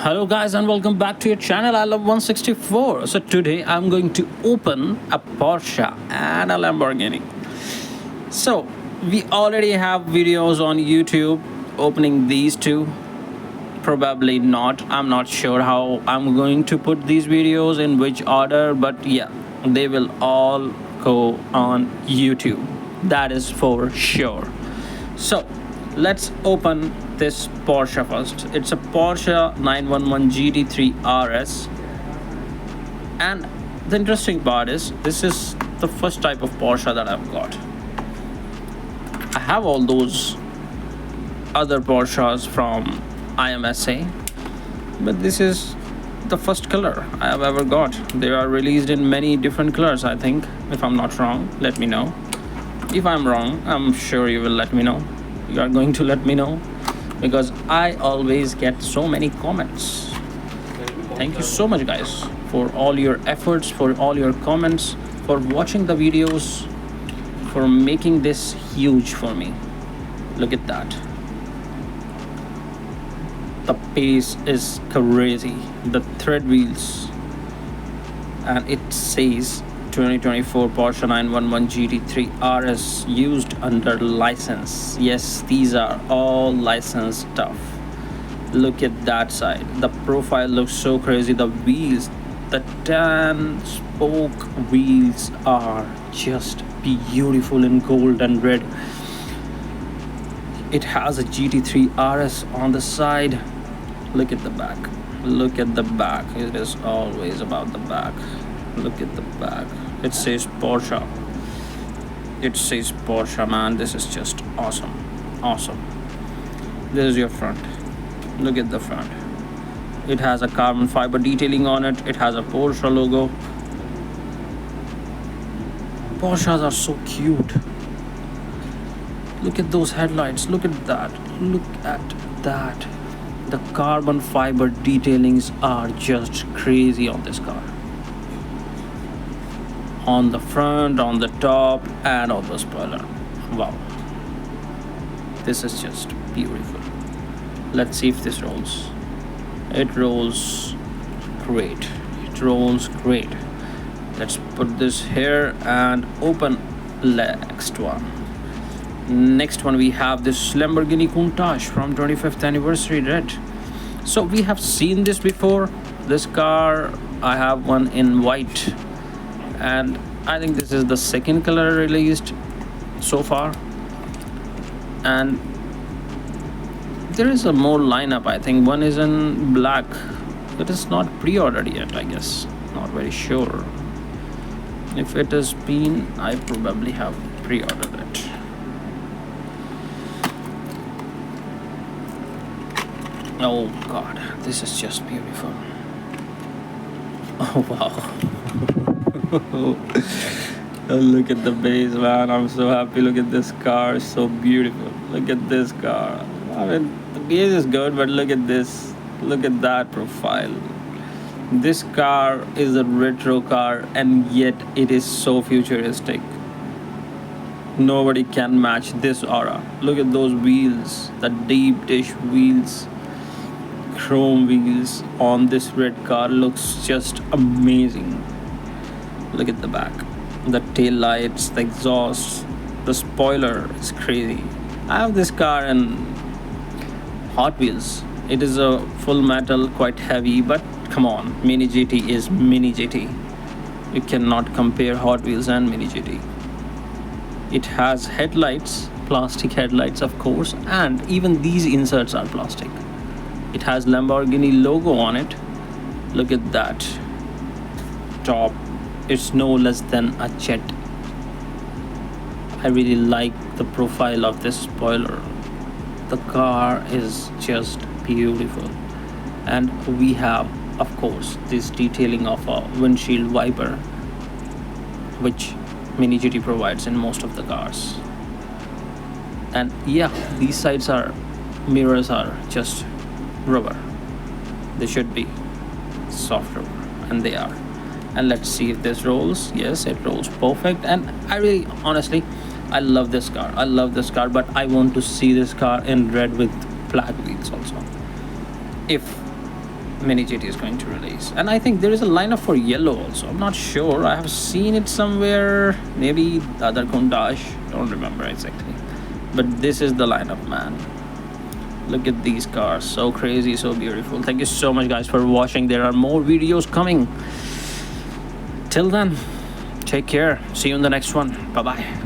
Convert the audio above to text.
Hello guys and welcome back to your channel. I love 164. So today I'm going to open a Porsche and a Lamborghini. So we already have videos on YouTube opening these two. Probably not. I'm not sure how I'm going to put these videos in which order, but yeah, they will all go on YouTube. That is for sure. So let's open this Porsche first. It's a Porsche 911 GT3 RS. And the interesting part is this is the first type of Porsche that I've got. I have all those other Porsches from IMSA, but this is the first color I have ever got. They are released in many different colors, I think. If I'm not wrong, let me know. If I'm wrong, I'm sure you will let me know. You are going to let me know, because I always get so many comments. Thank you so much guys for all your efforts, for all your comments, for watching the videos, for making this huge for me. Look at that. The pace is crazy. The thread wheels, and it says 2024 Porsche 911 GT3 RS used under license. Yes, these are all licensed stuff. Look at that side. The profile looks so crazy. The wheels, the tan spoke wheels are just beautiful in gold and red. It has a GT3 RS on the side. Look at the back. Look at the back. It is always about the back. Look at the back. It says Porsche. It says Porsche, man. This is just awesome. Awesome. This is your front. Look at the front. It has a carbon fiber detailing on it. It has a Porsche logo. Porsches are so cute. Look at those headlights. Look at that. Look at that. The carbon fiber detailings are just crazy on this car. On the front, on the top, and on the spoiler. Wow. This is just beautiful. Let's see if this rolls. It rolls great. It rolls great. Let's put this here and open next one. Next one we have this Lamborghini Countach from 25th anniversary red. So we have seen this before. This car, I have one in white, and I think this is the second color released so far. And there is a more lineup. I think one is in black. It is not pre-ordered yet, I guess. Not very sure. If it has been, I probably have pre-ordered it. Oh god, this is just beautiful. Oh wow. Oh, look at the base, man. I'm so happy. Look at this car. It's so beautiful. Look at this car. I mean, the base is good, but look at this. Look at that profile. This car is a retro car, and yet it is so futuristic. Nobody can match this aura. Look at those wheels, the deep dish wheels. Chrome wheels on this red car looks just amazing. Look at the back, the tail lights, the exhaust, the spoiler is crazy. I have this car in Hot Wheels. It is a full metal, quite heavy, but come on, Mini GT is Mini GT. You cannot compare Hot Wheels and Mini GT. It has headlights, plastic headlights of course, and even these inserts are plastic. It has Lamborghini logo on it. Look at that. Top. It's no less than a jet. I really like the profile of this spoiler. The car is just beautiful. And we have, of course, this detailing of a windshield wiper, which Mini GT provides in most of the cars. And yeah, these mirrors are just rubber. They should be soft rubber, and they are. And let's see if this rolls. Yes, it rolls perfect. And I really, honestly, I love this car. I love this car, but I want to see this car in red with black wheels also. If Mini GT is going to release. And I think there is a lineup for yellow also. I'm not sure. I have seen it somewhere. Maybe the other Countach. Don't remember exactly. But this is the lineup, man. Look at these cars. So crazy, so beautiful. Thank you so much, guys, for watching. There are more videos coming. Till then, take care. See you in the next one. Bye-bye.